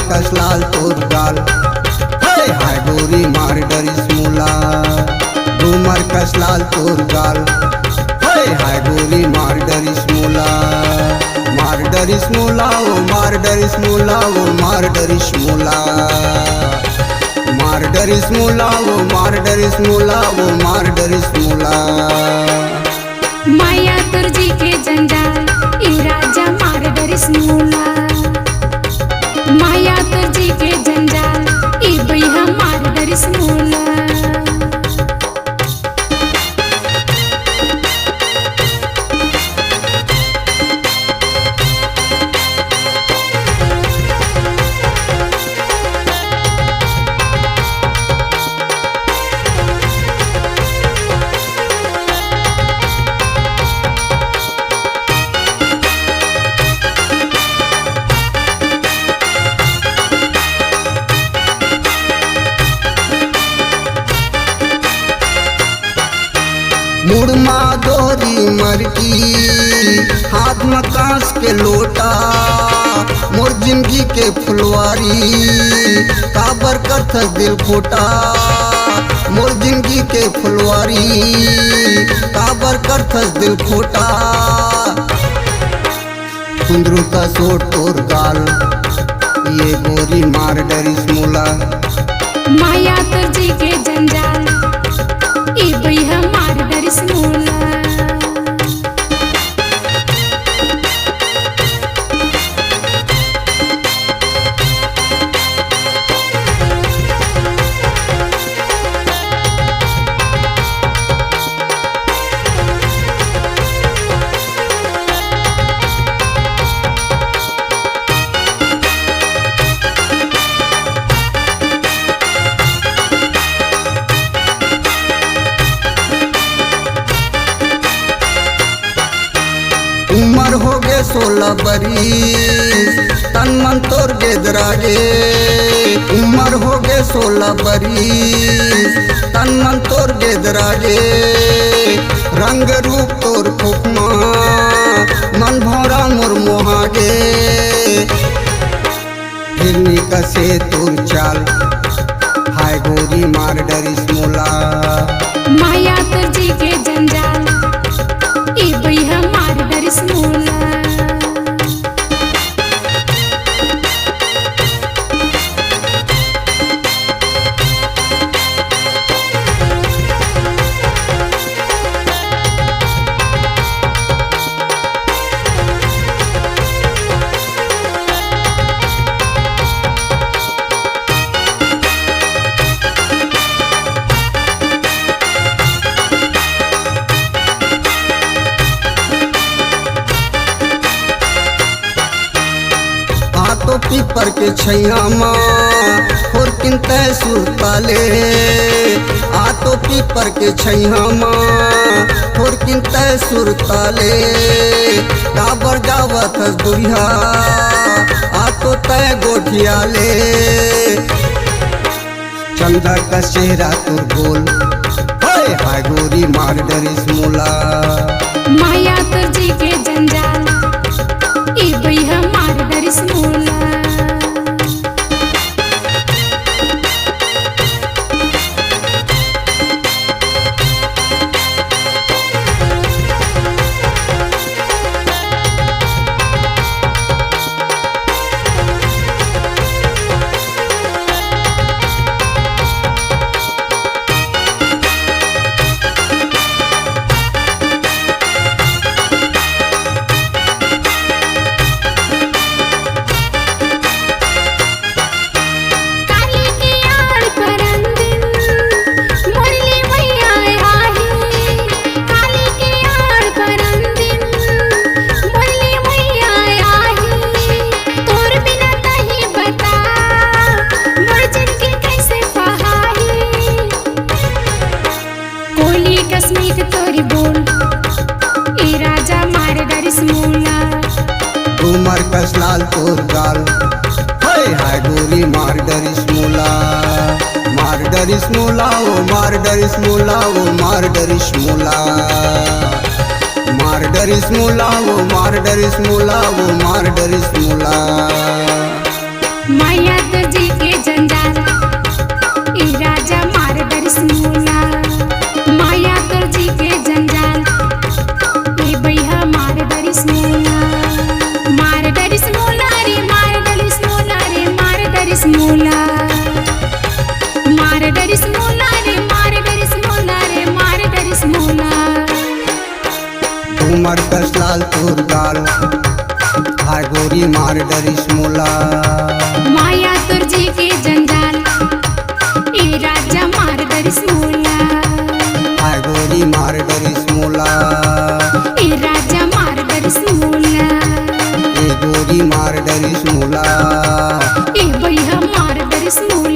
कसलाल तोर गाल हाय गोरी मार डरिस मुला घूमर कसलाल तोर गाल हाय गोरी मार डरिस मुला मार डरिस मुला ओ मार डरिस मुला ओ मार डरिस मुला मार डरिस मुला ओ मार डरिस मुला ओ मार डरिस मुला माया तुर्जी के जंजाल ई राजा मार डरिस मुला माया तुर्जी के जंजाल ई भैया मार डरिस मुला मुड़मा दोरी मरकी हाथ में कांस के लोटा मोर जिंदगी के फुलवारी काबर करथ दिल फोटा मोर जिंदगी के फुलवारी काबर करथ दिल फोटा कुंदरू का सोट तोर गाल ये गोरी मार डरिस मुला माया तुर्जी के जंजाल ई भैया मार डरिस मुला उमर हो गे 16 बरिस तन मन तोर गेदरागे उमर हो गे 16 बरिस तन मन तोर गेदरागे रंग रूप तोर खोखमा मन भौरा मोर मोहागे हिरनी कसे तोर चाल हाय गोरी मार डरिस मुला माया तुर्जी के जंजाल ई भैया मार डरिस मुला तो पीपर के छैया माँ और किनते सुरताले आ तो पीपर के छैया माँ और किनते सुरताले काबर जावत दुरिया आ तो तय गोठियाले चंदा का चेहरा तुर गोल हाय गोरी मार डरिस मुला माया तुर्जी के जंजाल ई भैया मार डरिस मुला उमर कसलाल तोर गाल हाय गोरी मार डरिस मुला मार डरिस मुला ओ मार डरिस मुला ओ मार डरिस मुला मार डरिस मुला ओ मार डरिस मुला ओ मार डरिस मुला माया तुझी के जंजाल ए राजा मार डरिस मोला माया तुझी के जंजाल ए भैया मार डरिस मोला मार डरिस मोला रे मार डरिस मोला रे मार डरिस मोला मार डरिस मोला रे मार डरिस मोला रे मार डरिस मोला घूमर कसलाल तोर गाल हाय गोरी मार डरिस मोला माया तुझी के जंजाल ए राजा मार डरिस मोला हाय गोरी मार डरिस मोला ए राजा मार डरिस मोला ए गोरी मार डरिस मोला ए भैया मार डरिस मोला